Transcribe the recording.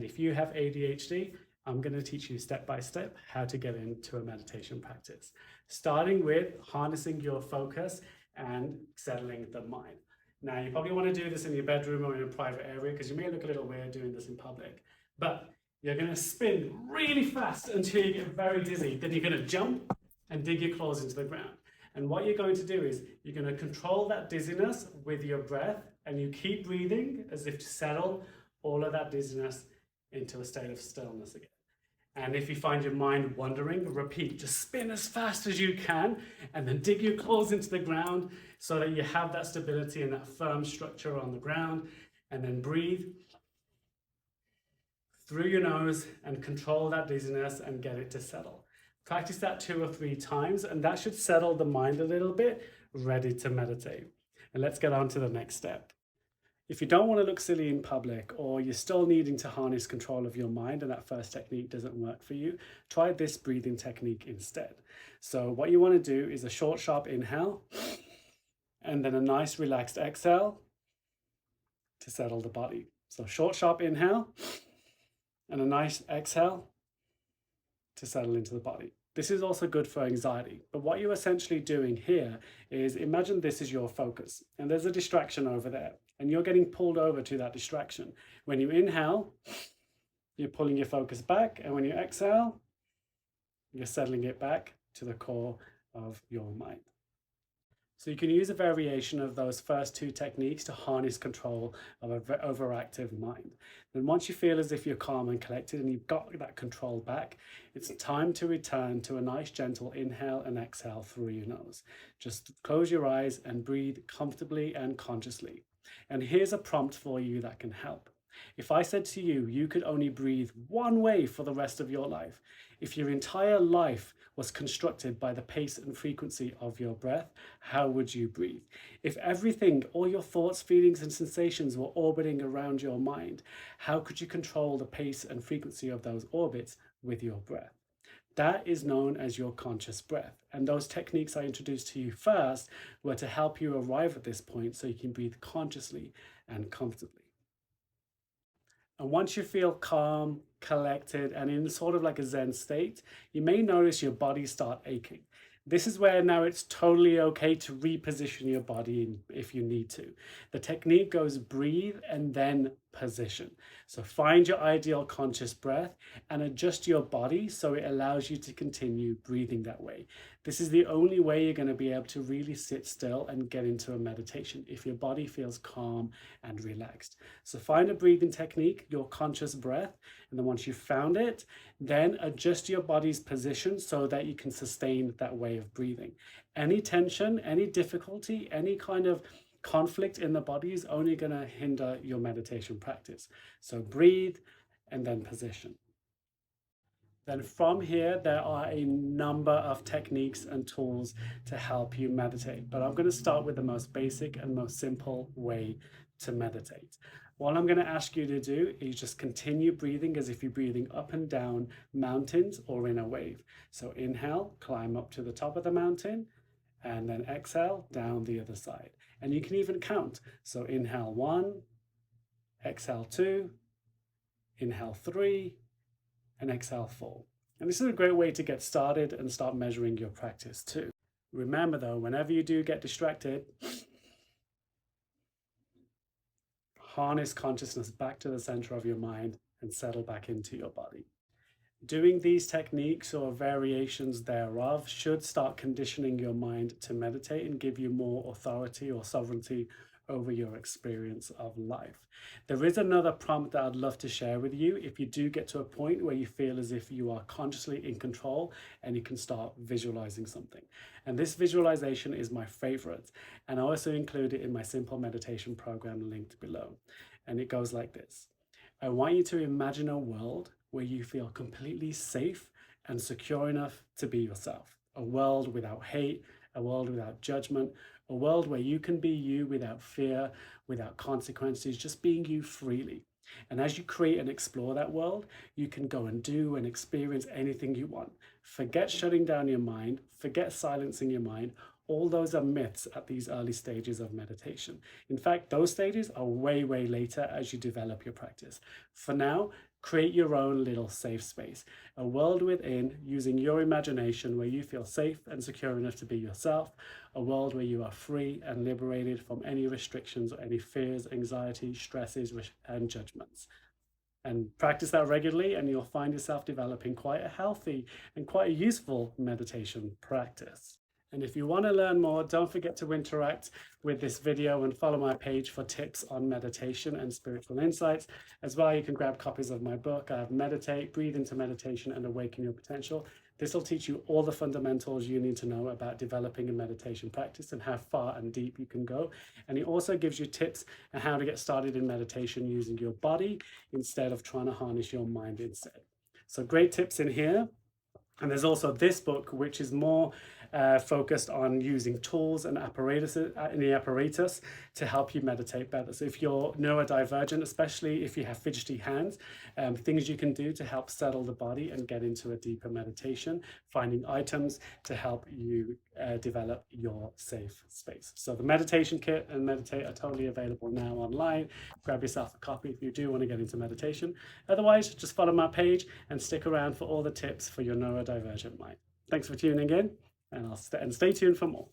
If you have ADHD, I'm going to teach you step by step how to get into a meditation practice, starting with harnessing your focus and settling the mind. Now, you probably want to do this in your bedroom or in a private area because you may look a little weird doing this in public, but you're going to spin really fast until you get very dizzy. Then you're going to jump and dig your claws into the ground. And what you're going to do is you're going to control that dizziness with your breath, and you keep breathing as if to settle all of that dizziness into a state of stillness again. And if you find your mind wandering, repeat, just spin as fast as you can and then dig your claws into the ground so that you have that stability and that firm structure on the ground. And then breathe through your nose and control that dizziness and get it to settle. Practice that 2 or 3 times, and that should settle the mind a little bit, ready to meditate. And let's get on to the next step. If you don't want to look silly in public, or you're still needing to harness control of your mind and that first technique doesn't work for you, try this breathing technique instead. So what you want to do is a short, sharp inhale, and then a nice relaxed exhale to settle the body. So short, sharp inhale, and a nice exhale to settle into the body. This is also good for anxiety, but what you're essentially doing here is imagine this is your focus and there's a distraction over there and you're getting pulled over to that distraction. When you inhale, you're pulling your focus back, and when you exhale, you're settling it back to the core of your mind. So you can use a variation of those first 2 techniques to harness control of an overactive mind. Then once you feel as if you're calm and collected and you've got that control back, it's time to return to a nice gentle inhale and exhale through your nose. Just close your eyes and breathe comfortably and consciously. And here's a prompt for you that can help. If I said to you, you could only breathe one way for the rest of your life, if your entire life was constructed by the pace and frequency of your breath, how would you breathe? If everything, all your thoughts, feelings, and sensations were orbiting around your mind, how could you control the pace and frequency of those orbits with your breath? That is known as your conscious breath. And those techniques I introduced to you first were to help you arrive at this point so you can breathe consciously and comfortably. And once you feel calm, collected, and in sort of like a Zen state, you may notice your body start aching. This is where now it's totally okay to reposition your body if you need to. The technique goes breathe and then position. So find your ideal conscious breath and adjust your body so it allows you to continue breathing that way. This is the only way you're going to be able to really sit still and get into a meditation if your body feels calm and relaxed. So find a breathing technique, your conscious breath, and then once you've found it, then adjust your body's position so that you can sustain that way of breathing. Any tension, any difficulty, any kind of conflict in the body is only going to hinder your meditation practice. So breathe and then position. Then from here, there are a number of techniques and tools to help you meditate. But I'm going to start with the most basic and most simple way to meditate. What I'm going to ask you to do is just continue breathing as if you're breathing up and down mountains or in a wave. So inhale, climb up to the top of the mountain, and then exhale down the other side. And you can even count. So inhale 1, exhale 2, inhale 3, and exhale 4. And this is a great way to get started and start measuring your practice too. Remember though, whenever you do get distracted, harness consciousness back to the center of your mind and settle back into your body. Doing these techniques or variations thereof should start conditioning your mind to meditate and give you more authority or sovereignty over your experience of life. There is another prompt that I'd love to share with you if you do get to a point where you feel as if you are consciously in control and you can start visualizing something. And this visualization is my favorite, and I also include it in my simple meditation program linked below. And it goes like this. I want you to imagine a world where you feel completely safe and secure enough to be yourself. A world without hate, a world without judgment, a world where you can be you without fear, without consequences, just being you freely. And as you create and explore that world, you can go and do and experience anything you want. Forget shutting down your mind, forget silencing your mind. All those are myths at these early stages of meditation. In fact, those stages are way, way later as you develop your practice. For now, Create your own little safe space, a world within using your imagination where you feel safe and secure enough to be yourself, a world where you are free and liberated from any restrictions or any fears, anxieties, stresses, and judgments. And practice that regularly, and you'll find yourself developing quite a healthy and quite a useful meditation practice. And if you want to learn more, don't forget to interact with this video and follow my page for tips on meditation and spiritual insights. As well, you can grab copies of my book. I have Meditate, Breathe into Meditation and Awaken Your Potential. This will teach you all the fundamentals you need to know about developing a meditation practice and how far and deep you can go. And it also gives you tips on how to get started in meditation using your body instead of trying to harness your mind instead. So great tips in here. And there's also this book, which is more focused on using tools and apparatus to help you meditate better. So if you're neurodivergent, especially if you have fidgety hands, things you can do to help settle the body and get into a deeper meditation, finding items to help you develop your safe space. So the meditation kit and Meditate are totally available now online. Grab yourself a copy if you do want to get into meditation. Otherwise, just follow my page and stick around for all the tips for your neurodivergent mind. Thanks for tuning in, and stay tuned for more.